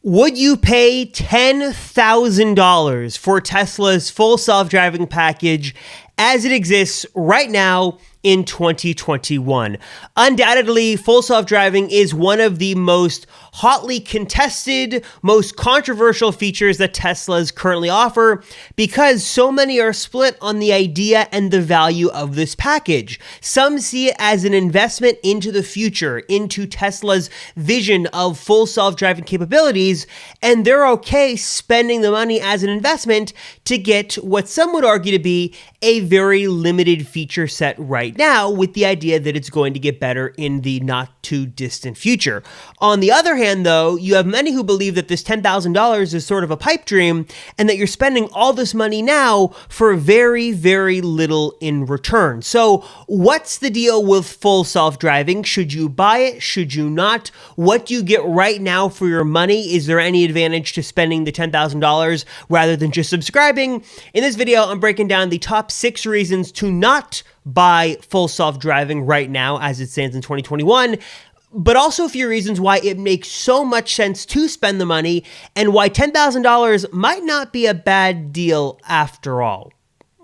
Would you pay $10,000 for Tesla's full self-driving package as it exists right now in 2021? Undoubtedly, full self-driving is one of the most hotly contested, most controversial features that Teslas currently offer because so many are split on the idea and the value of this package. Some see it as an investment into the future, into Tesla's vision of full self-driving capabilities, and they're okay spending the money as an investment to get what some would argue to be a very limited feature set right now, with the idea that it's going to get better in the not too distant future. On the other hand, though, you have many who believe that this $10,000 is sort of a pipe dream and that you're spending all this money now for very, very little in return. So what's the deal with full self-driving? Should you buy it? Should you not? What do you get right now for your money? Is there any advantage to spending the $10,000 rather than just subscribing? In this video, I'm breaking down the top 6 reasons to not buy full self-driving right now as it stands in 2021, but also a few reasons why it makes so much sense to spend the money and why $10,000 might not be a bad deal after all.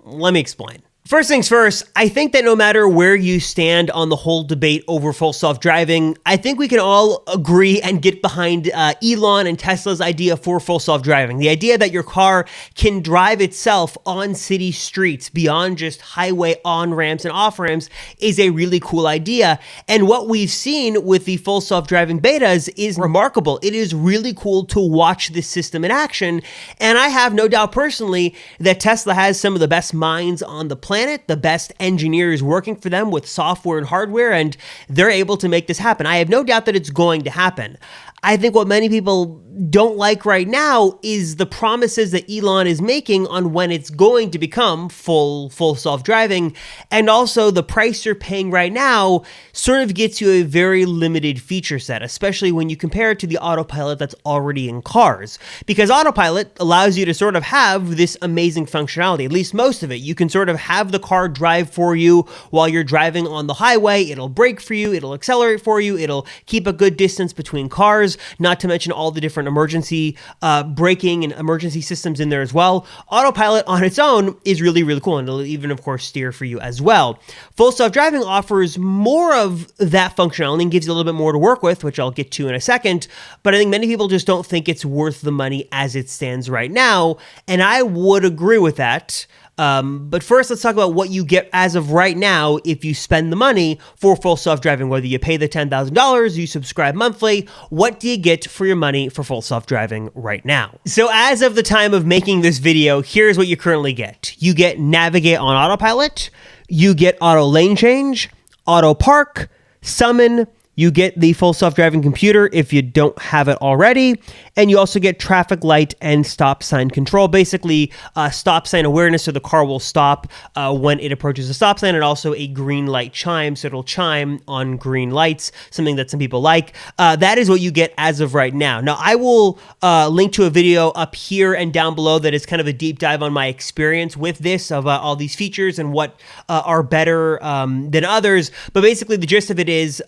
Let me explain. First things first, I think that no matter where you stand on the whole debate over full self-driving, I think we can all agree and get behind Elon and Tesla's idea for full self-driving. The idea that your car can drive itself on city streets beyond just highway on-ramps and off-ramps is a really cool idea. And what we've seen with the full self-driving betas is remarkable. It is really cool to watch this system in action. And I have no doubt personally that Tesla has some of the best minds on the planet, the best engineers working for them with software and hardware, and they're able to make this happen. I have no doubt that it's going to happen. I think what many people don't like right now is the promises that Elon is making on when it's going to become full self-driving, and also the price you're paying right now sort of gets you a very limited feature set, especially when you compare it to the autopilot that's already in cars. Because autopilot allows you to sort of have this amazing functionality, at least most of it. You can sort of have the car drive for you while you're driving on the highway. It'll brake for you, it'll accelerate for you, it'll keep a good distance between cars, not to mention all the different emergency braking and emergency systems in there as well. Autopilot on its own is really, really cool, and it'll even, of course, steer for you as well. Full self-driving offers more of that functionality and gives you a little bit more to work with, which I'll get to in a second, but I think many people just don't think it's worth the money as it stands right now, and I would agree with that. But first, let's talk about what you get as of right now if you spend the money for full self-driving. Whether you pay the $10,000, you subscribe monthly, what do you get for your money for full self-driving right now? So as of the time of making this video, here's what you currently get. You get navigate on autopilot, you get auto lane change, auto park, summon, you get the full self-driving computer if you don't have it already, and you also get traffic light and stop sign control. Basically, stop sign awareness, so the car will stop when it approaches a stop sign, and also a green light chime, so it'll chime on green lights, something that some people like. That is what you get as of right now. Now, I will link to a video up here and down below that is kind of a deep dive on my experience with this, of all these features and what are better than others. But basically, the gist of it is,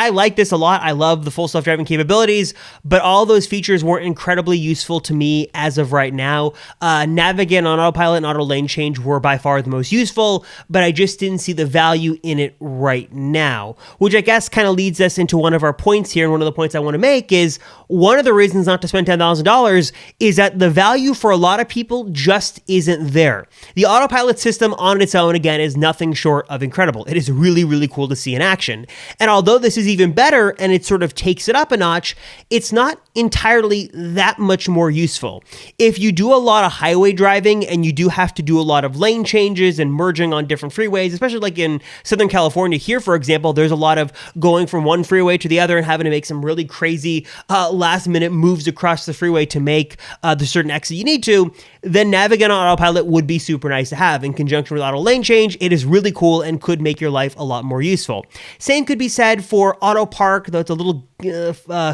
I like this a lot. I love the full self-driving capabilities, but all those features weren't incredibly useful to me as of right now. Navigate on autopilot and auto lane change were by far the most useful, but I just didn't see the value in it right now, which I guess kind of leads us into one of our points here. And one of the points I want to make is one of the reasons not to spend $10,000 is that the value for a lot of people just isn't there. The autopilot system on its own, again, is nothing short of incredible. It is really, really cool to see in action. And although this is even better and it sort of takes it up a notch, it's not entirely that much more useful. If you do a lot of highway driving and you do have to do a lot of lane changes and merging on different freeways, especially like in Southern California here, for example, there's a lot of going from one freeway to the other and having to make some really crazy last minute moves across the freeway to make the certain exit you need to, then navigate on autopilot would be super nice to have. In conjunction with auto lane change, it is really cool and could make your life a lot more useful. Same could be said for auto park, though it's a little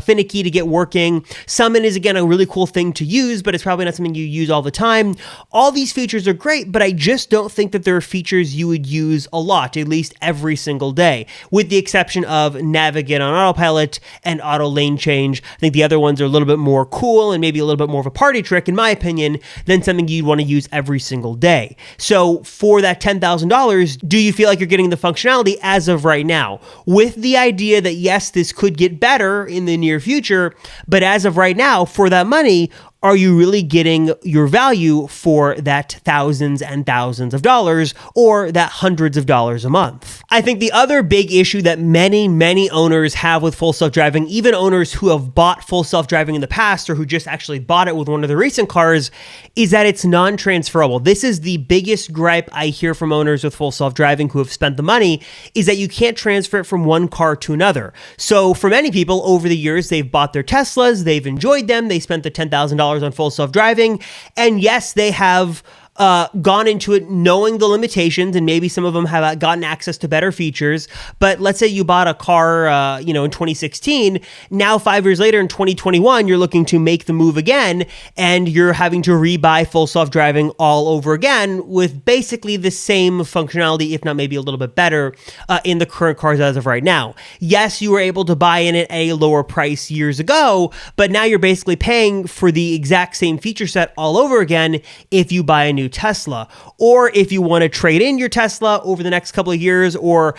finicky to get working. Summon is, again, a really cool thing to use, but it's probably not something you use all the time. All these features are great, but I just don't think that there are features you would use a lot, at least every single day, with the exception of navigate on autopilot and auto lane change. I think the other ones are a little bit more cool and maybe a little bit more of a party trick, in my opinion, than something you'd want to use every single day. So for that $10,000, do you feel like you're getting the functionality as of right now? With the idea that, yes, this could get better in the near future, but as of right now, for that money, are you really getting your value for that thousands and thousands of dollars or that hundreds of dollars a month? I think the other big issue that many owners have with full self-driving, even owners who have bought full self-driving in the past or who just actually bought it with one of the recent cars, is that it's non-transferable. This is the biggest gripe I hear from owners with full self-driving who have spent the money, is that you can't transfer it from one car to another. So for many people over the years, they've bought their Teslas, they've enjoyed them, they spent the $10,000 on full self-driving, and yes, they have gone into it knowing the limitations, and maybe some of them have gotten access to better features. But let's say you bought a car, in 2016. Now, 5 years later in 2021, you're looking to make the move again, and you're having to rebuy full self-driving all over again with basically the same functionality, if not maybe a little bit better, in the current cars as of right now. Yes, you were able to buy in at a lower price years ago, but now you're basically paying for the exact same feature set all over again if you buy a new Tesla, or if you want to trade in your Tesla over the next couple of years, or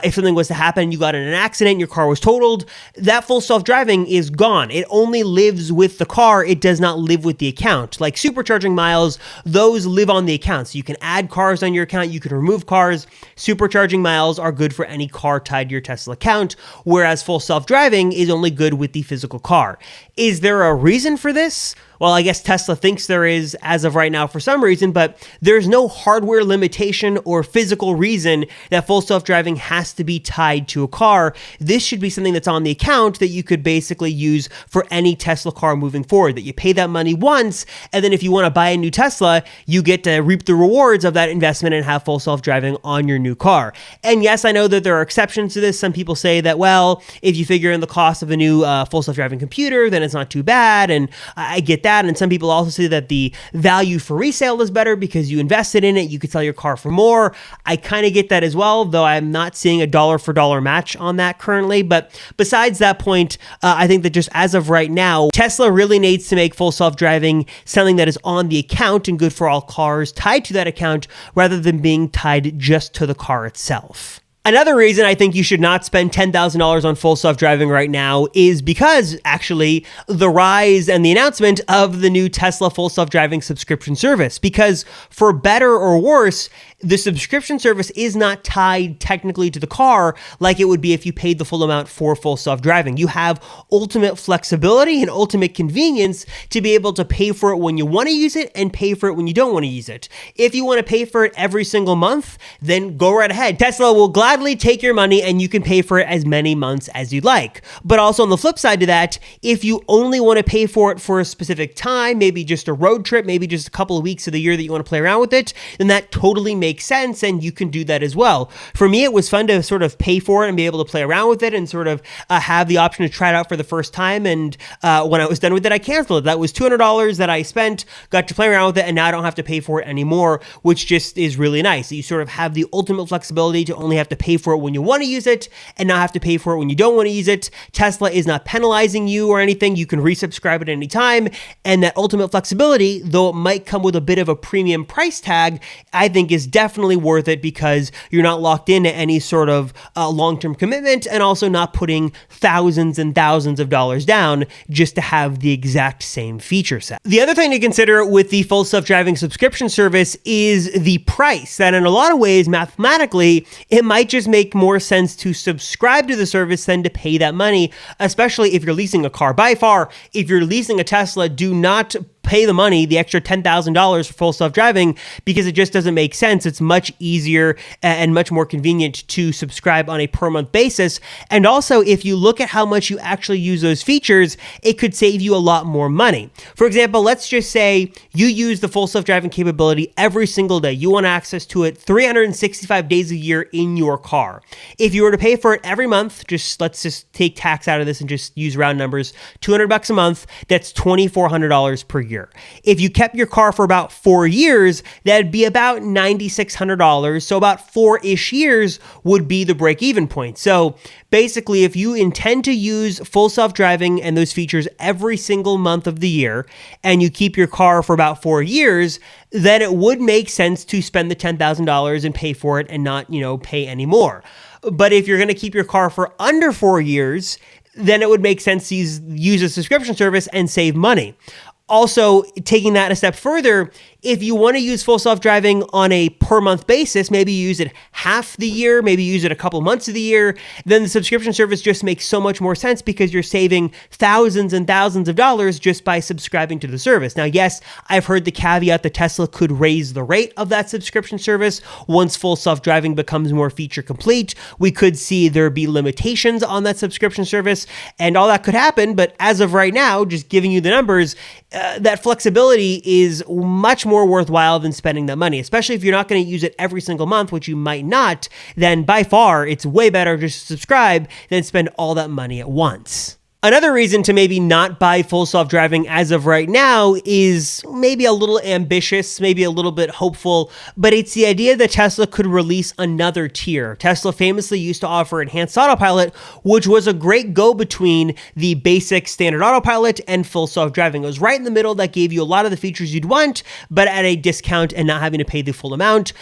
if something was to happen, you got in an accident, your car was totaled, that full self-driving is gone. It only lives with the car. It does not live with the account. Like supercharging miles, those live on the account. So you can add cars on your account, you can remove cars. Supercharging miles are good for any car tied to your Tesla account, whereas full self-driving is only good with the physical car. Is there a reason for this? Well, I guess Tesla thinks there is as of right now for some reason, but there's no hardware limitation or physical reason that full self-driving has to be tied to a car. This should be something that's on the account that you could basically use for any Tesla car moving forward, that you pay that money once, and then if you want to buy a new Tesla, you get to reap the rewards of that investment and have full self-driving on your new car. And yes, I know that there are exceptions to this. Some people say that, well, if you figure in the cost of a new full self-driving computer, then it's not too bad, and I get that. And some people also say that the value for resale is better because you invested in it, you could sell your car for more. I kind of get that as well, though I'm not seeing a dollar for dollar match on that currently. But besides that point, I think that just as of right now, Tesla really needs to make full self-driving something that is on the account and good for all cars tied to that account rather than being tied just to the car itself. Another reason I think you should not spend $10,000 on full self-driving right now is because, actually, the rise and the announcement of the new Tesla full self-driving subscription service. Because for better or worse, the subscription service is not tied technically to the car like it would be if you paid the full amount for full self-driving. You have ultimate flexibility and ultimate convenience to be able to pay for it when you want to use it and pay for it when you don't want to use it. If you want to pay for it every single month, then go right ahead. Tesla will gladly take your money and you can pay for it as many months as you'd like. But also on the flip side to that, if you only want to pay for it for a specific time, maybe just a road trip, maybe just a couple of weeks of the year that you want to play around with it, then that totally makes sense and you can do that as well. For me, it was fun to sort of pay for it and be able to play around with it and sort of have the option to try it out for the first time. And when I was done with it, I canceled it. That was $200 that I spent, got to play around with it, and now I don't have to pay for it anymore, which just is really nice. You sort of have the ultimate flexibility to only have to pay for it when you want to use it and not have to pay for it when you don't want to use it. Tesla is not penalizing you or anything. You can resubscribe at any time. And that ultimate flexibility, though it might come with a bit of a premium price tag, I think is definitely worth it because you're not locked into any sort of long-term commitment and also not putting thousands and thousands of dollars down just to have the exact same feature set. The other thing to consider with the full self-driving subscription service is the price. That in a lot of ways, mathematically, it might just make more sense to subscribe to the service than to pay that money, especially if you're leasing a car. By far, if you're leasing a Tesla, do not pay the money, the extra $10,000 for full self-driving, because it just doesn't make sense. It's much easier and much more convenient to subscribe on a per month basis. And also, if you look at how much you actually use those features, it could save you a lot more money. For example, let's just say you use the full self-driving capability every single day. You want access to it 365 days a year in your car. If you were to pay for it every month, let's just take tax out of this and just use round numbers, $200 a month, that's $2,400 per year. If you kept your car for about 4 years, that'd be about $9,600. So about 4-ish years would be the break-even point. So basically, if you intend to use full self-driving and those features every single month of the year, and you keep your car for about 4 years, then it would make sense to spend the $10,000 and pay for it and not, pay any more. But if you're going to keep your car for under 4 years, then it would make sense to use a subscription service and save money. Also, taking that a step further, if you want to use full self-driving on a per month basis, maybe you use it half the year, maybe you use it a couple months of the year, then the subscription service just makes so much more sense because you're saving thousands and thousands of dollars just by subscribing to the service. Now, yes, I've heard the caveat that Tesla could raise the rate of that subscription service once full self-driving becomes more feature complete. We could see there be limitations on that subscription service, and all that could happen. But as of right now, just giving you the numbers, that flexibility is much more worthwhile than spending that money, especially if you're not going to use it every single month, which you might not. Then by far, it's way better just to subscribe than spend all that money at once. Another reason to maybe not buy full self-driving as of right now is maybe a little ambitious, maybe a little bit hopeful, but it's the idea that Tesla could release another tier. Tesla famously used to offer enhanced autopilot, which was a great go-between the basic standard autopilot and full self-driving. It was right in the middle that gave you a lot of the features you'd want, but at a discount and not having to pay the full amount.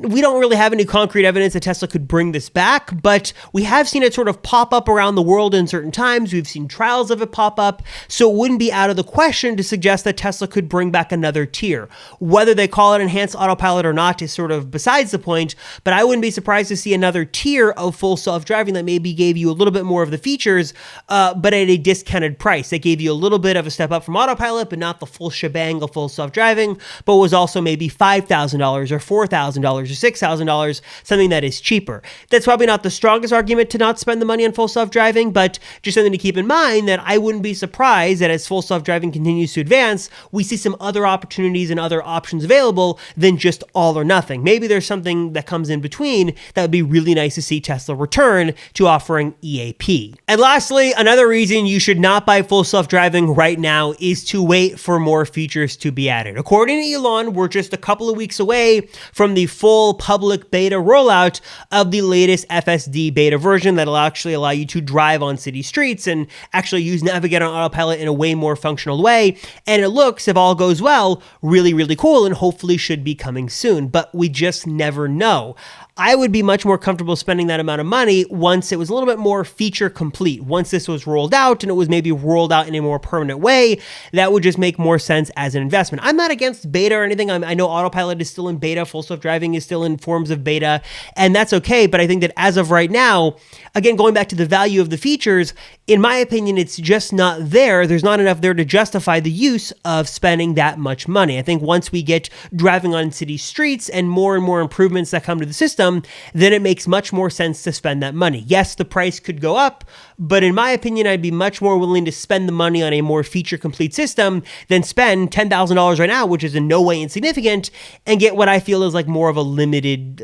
We don't really have any concrete evidence that Tesla could bring this back, but we have seen it sort of pop up around the world in certain times. We've seen trials of it pop up, so it wouldn't be out of the question to suggest that Tesla could bring back another tier. Whether they call it enhanced autopilot or not is sort of besides the point, but I wouldn't be surprised to see another tier of full self-driving that maybe gave you a little bit more of the features, but at a discounted price. That gave you a little bit of a step up from autopilot, but not the full shebang of full self-driving, but was also maybe $5,000 or $4,000 or $6,000, something that is cheaper. That's probably not the strongest argument to not spend the money on full self-driving, but just something to keep in mind that I wouldn't be surprised that as full self-driving continues to advance, we see some other opportunities and other options available than just all or nothing. Maybe there's something that comes in between that would be really nice to see Tesla return to offering EAP. And lastly, another reason you should not buy full self-driving right now is to wait for more features to be added. According to Elon, we're just a couple of weeks away from the full public beta rollout of the latest FSD beta version that'll actually allow you to drive on city streets and actually use Navigate on Autopilot in a way more functional way. And it looks, if all goes well, really, really cool and hopefully should be coming soon. But we just never know. I would be much more comfortable spending that amount of money once it was a little bit more feature complete. Once this was rolled out and it was maybe rolled out in a more permanent way, that would just make more sense as an investment. I'm not against beta or anything. I know Autopilot is still in beta, full self-driving is still in forms of beta, and that's okay. But I think that as of right now, again, going back to the value of the features, in my opinion, it's just not there. There's not enough there to justify the use of spending that much money. I think once we get driving on city streets and more improvements that come to the system, then it makes much more sense to spend that money. Yes, the price could go up, but in my opinion, I'd be much more willing to spend the money on a more feature-complete system than spend $10,000 right now, which is in no way insignificant, and get what I feel is like more of a limited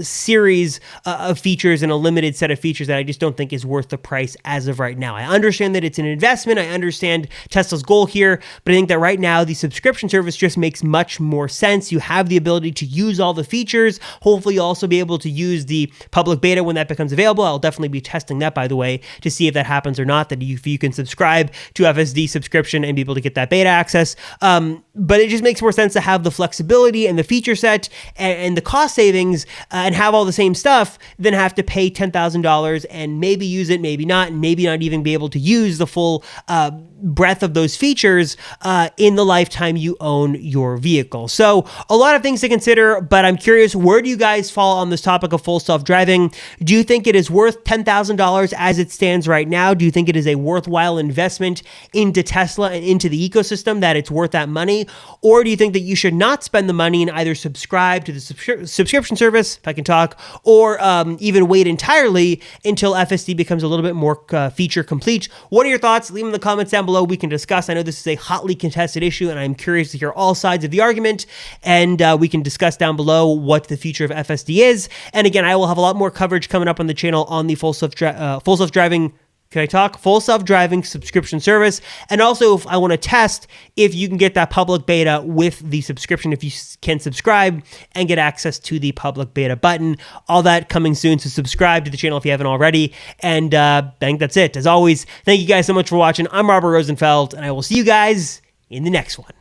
series of features and a limited set of features that I just don't think is worth the price as of right now. I understand that it's an investment. I understand Tesla's goal here, but I think that right now the subscription service just makes much more sense. You have the ability to use all the features. Hopefully, you'll also be able to use the public beta when that becomes available. I'll definitely be testing that, by the way, to see if that happens or not, that you can subscribe to FSD subscription and be able to get that beta access. but it just makes more sense to have the flexibility and the feature set and the cost savings and have all the same stuff than have to pay $10,000 and maybe use it, maybe not, and maybe not even be able to use the full breadth of those features in the lifetime you own your vehicle. So a lot of things to consider, but I'm curious, where do you guys fall on this topic of full self-driving? Do you think it is worth $10,000 as it stands right now? Do you think it is a worthwhile investment into Tesla and into the ecosystem, that it's worth that money? Or do you think that you should not spend the money and either subscribe to the subscription service, if I can talk, or even wait entirely until FSD becomes a little bit more feature complete? What are your thoughts? Leave them in the comments down below. We can discuss. I know this is a hotly contested issue, and I'm curious to hear all sides of the argument, and we can discuss down below what the future of FSD is. And again, I will have a lot more coverage coming up on the channel on the full self-driving subscription service. And also, if I want to test if you can get that public beta with the subscription, if you can subscribe and get access to the public beta button. All that coming soon, so subscribe to the channel if you haven't already. And I think that's it. As always, thank you guys so much for watching. I'm Robert Rosenfeld, and I will see you guys in the next one.